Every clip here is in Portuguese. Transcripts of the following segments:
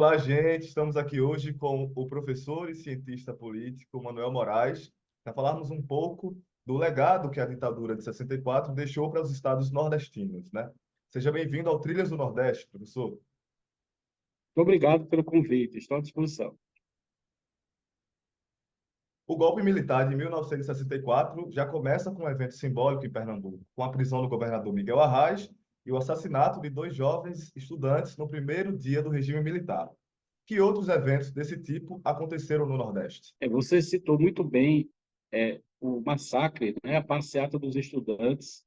Olá, gente. Estamos aqui hoje com o professor e cientista político Manuel Moraes para falarmos um pouco do legado que a ditadura de 64 deixou para os estados nordestinos, né? Seja bem-vindo ao Trilhas do Nordeste, professor. Muito obrigado pelo convite, estou à disposição. O golpe militar de 1964 já começa com um evento simbólico em Pernambuco, com a prisão do governador Miguel Arraes e o assassinato de dois jovens estudantes no primeiro dia do regime militar. Que outros eventos desse tipo aconteceram no Nordeste? Você citou muito bem o massacre, né, a passeata dos estudantes,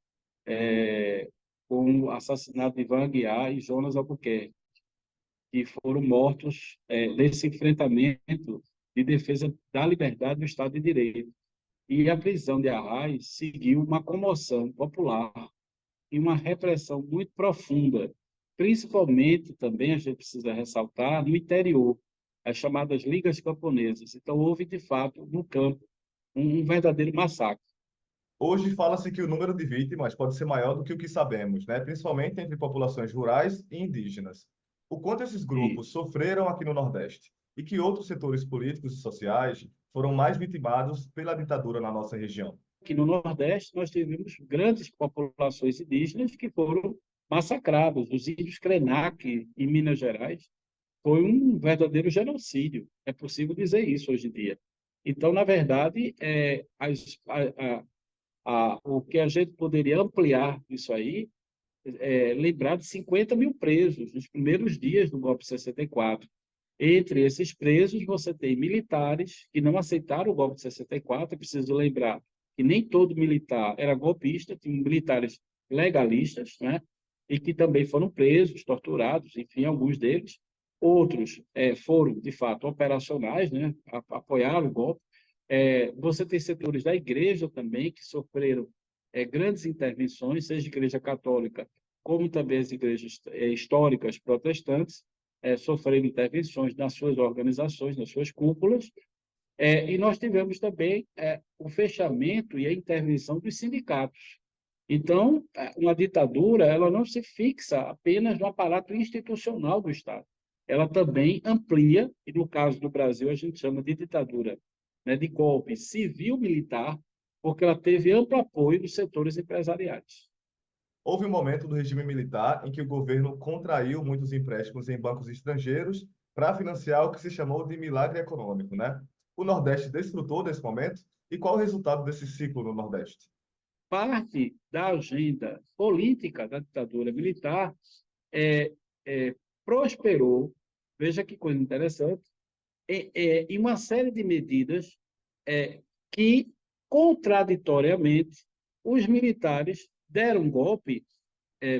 com o assassinato de Ivan Aguiar e Jonas Albuquerque, que foram mortos nesse enfrentamento de defesa da liberdade do Estado de Direito. E a prisão de Arraes seguiu uma comoção popular e uma repressão muito profunda, principalmente também, a gente precisa ressaltar, no interior, as chamadas ligas camponesas. Então, houve, de fato, no campo, um verdadeiro massacre. Hoje fala-se que o número de vítimas pode ser maior do que o que sabemos, né? Principalmente entre populações rurais e indígenas. O quanto esses E grupos sofreram aqui no Nordeste e que outros setores políticos e sociais foram mais vitimados pela ditadura na nossa região. aqui no Nordeste, nós tivemos grandes populações indígenas que foram massacradas. Os índios Krenak, em Minas Gerais, foi um verdadeiro genocídio. É possível dizer isso hoje em dia. Então, na verdade, o que a gente poderia ampliar isso aí lembrar de 50 mil presos nos primeiros dias do golpe de 64. Entre esses presos, você tem militares que não aceitaram o golpe de 64. É preciso lembrar que nem todo militar era golpista, tinha militares legalistas, né? E que também foram presos, torturados, enfim, alguns deles. Outros foram, de fato, operacionais, né? Apoiaram o golpe. Você tem setores da igreja também que sofreram grandes intervenções, seja a Igreja Católica, como também as igrejas históricas protestantes, sofreram intervenções nas suas organizações, nas suas cúpulas, e nós tivemos também o fechamento e a intervenção dos sindicatos. Então, uma ditadura, ela não se fixa apenas no aparato institucional do Estado. Ela também amplia, e no caso do Brasil a gente chama de ditadura, né, de golpe civil-militar, porque ela teve amplo apoio dos setores empresariais. Houve um momento do regime militar em que o governo contraiu muitos empréstimos em bancos estrangeiros para financiar o que se chamou de milagre econômico, né? O Nordeste desfrutou desse momento e qual o resultado desse ciclo no Nordeste? Parte da agenda política da ditadura militar é, prosperou, veja que coisa interessante, em uma série de medidas que, contraditoriamente, os militares deram um golpe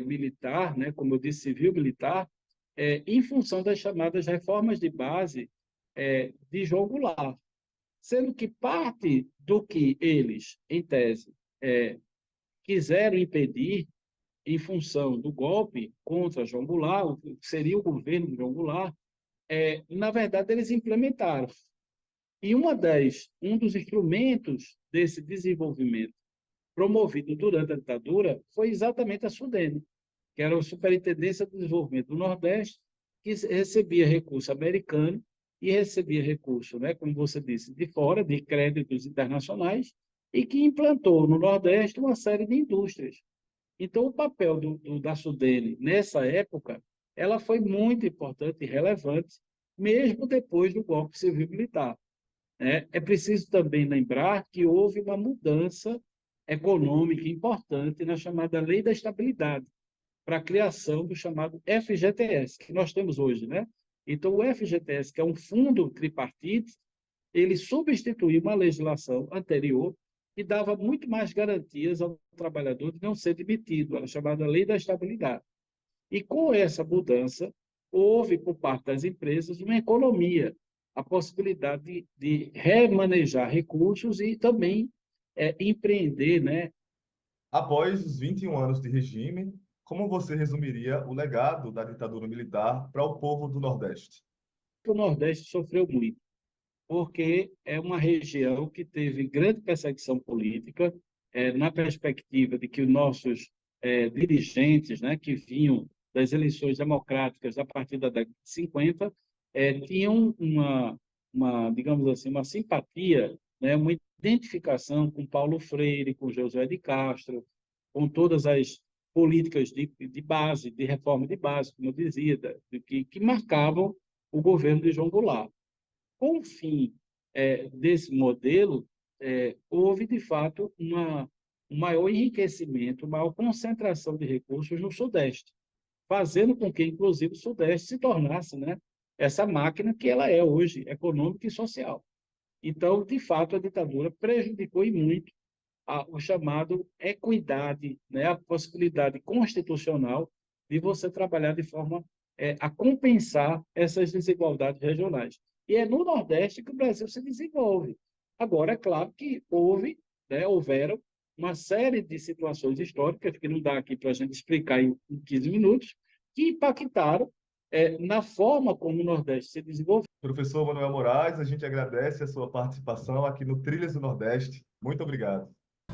militar, né, como eu disse, civil-militar, em função das chamadas reformas de base de João Goulart, sendo que parte do que eles, em tese, quiseram impedir em função do golpe contra João Goulart, o que seria o governo de João Goulart, na verdade, eles implementaram. E um dos instrumentos desse desenvolvimento promovido durante a ditadura foi exatamente a SUDENE, que era a Superintendência de Desenvolvimento do Nordeste, que recebia recurso americano e recebia recurso, né, como você disse, de fora, de créditos internacionais, e que implantou no Nordeste uma série de indústrias. Então, o papel da SUDENE nessa época, ela foi muito importante e relevante, mesmo depois do golpe civil-militar. É preciso também lembrar que houve uma mudança econômica importante na chamada Lei da Estabilidade, para a criação do chamado FGTS, que nós temos hoje, né? Então, o FGTS, que é um fundo tripartite, ele substituiu uma legislação anterior que dava muito mais garantias ao trabalhador de não ser demitido, a chamada Lei da Estabilidade. E com essa mudança, houve, por parte das empresas, uma economia, a possibilidade de remanejar recursos e também empreender, né? Após os 21 anos de regime, como você resumiria o legado da ditadura militar para o povo do Nordeste? O Nordeste sofreu muito, porque é uma região que teve grande perseguição política, na perspectiva de que os nossos dirigentes, né, que vinham das eleições democráticas a partir da década de 50, tinham digamos assim, uma simpatia, né, uma identificação com Paulo Freire, com José de Castro, com todas as políticas de base, de reforma de base, como eu dizia, que marcavam o governo de João Goulart. Com o fim desse modelo, houve, de fato, um maior enriquecimento, uma maior concentração de recursos no Sudeste, fazendo com que, inclusive, o Sudeste se tornasse, né, essa máquina que ela é hoje, econômica e social. Então, de fato, a ditadura prejudicou e muito o chamado equidade, né, a possibilidade constitucional de você trabalhar de forma a compensar essas desigualdades regionais. E é no Nordeste que o Brasil se desenvolve. Agora, é claro que houveram uma série de situações históricas, que não dá aqui para a gente explicar em 15 minutos, que impactaram na forma como o Nordeste se desenvolveu. Professor Manuel Moraes, a gente agradece a sua participação aqui no Trilhas do Nordeste. Muito obrigado.